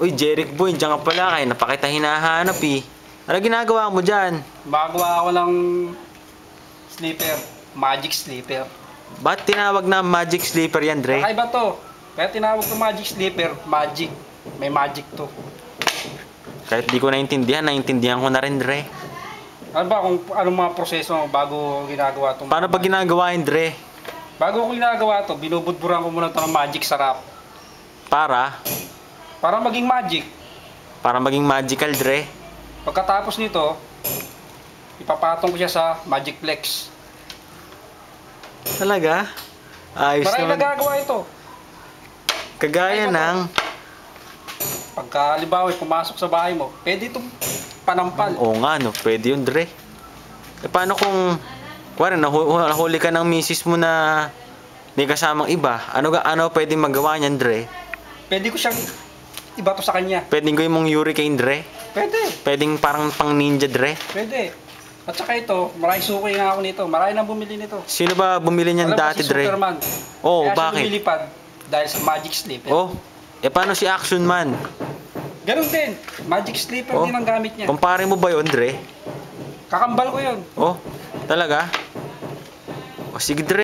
Uy, Jeric Boy, diyan ka pala. Kaya napakita hinahanap eh. Ano ginagawa mo dyan? Magawa ako ng sleeper. Magic sleeper. Ba't tinawag na magic sleeper yan, Dre? Kakaiba to. Kaya tinawag ko magic sleeper. Magic. May magic to. Kahit di ko naintindihan ko na rin, Dre. Ano ba kung anong mga proseso bago ginagawa to? Paano ba ginagawa yun, Dre? Bago ko ginagawa to, binubudburan ko muna ito ng magic sarap. Para Para maging magic. maging magical, Dre. Pagkatapos nito, ipapatong ko siya sa Magic Flex. Talaga? Ayos Marami naman. nagagawa ito. Kagaya ng... Pagka halimbawa pumasok sa bahay mo, pwede itong panampal. Oo nga, no. Pwede yun, Dre. E paano kung... Kuwari, nahuli ka ng misis mo na may kasamang iba. Ano pwede magawa niyan, Dre? Pwede ko siyang ibato sa kanya. Pwedeng gawin mong hurricane, Dre? Pwede. Pwedeng parang pang ninja, Dre? Pwede. At saka ito, maraming suki nga ako nito. Marami nang bumili nito. Sino ba bumili niyan Alam mo dati, si Dre? Superman. Oo, Kaya bakit? siya lumilipad dahil sa Magic Sleeper. Oh, paano si Action Man? Ganun din. Magic Sleeper Oh, din ang gamit niya. kumpare mo ba yun, Dre? Kakambal ko yun. Oh, talaga? O sige, Dre.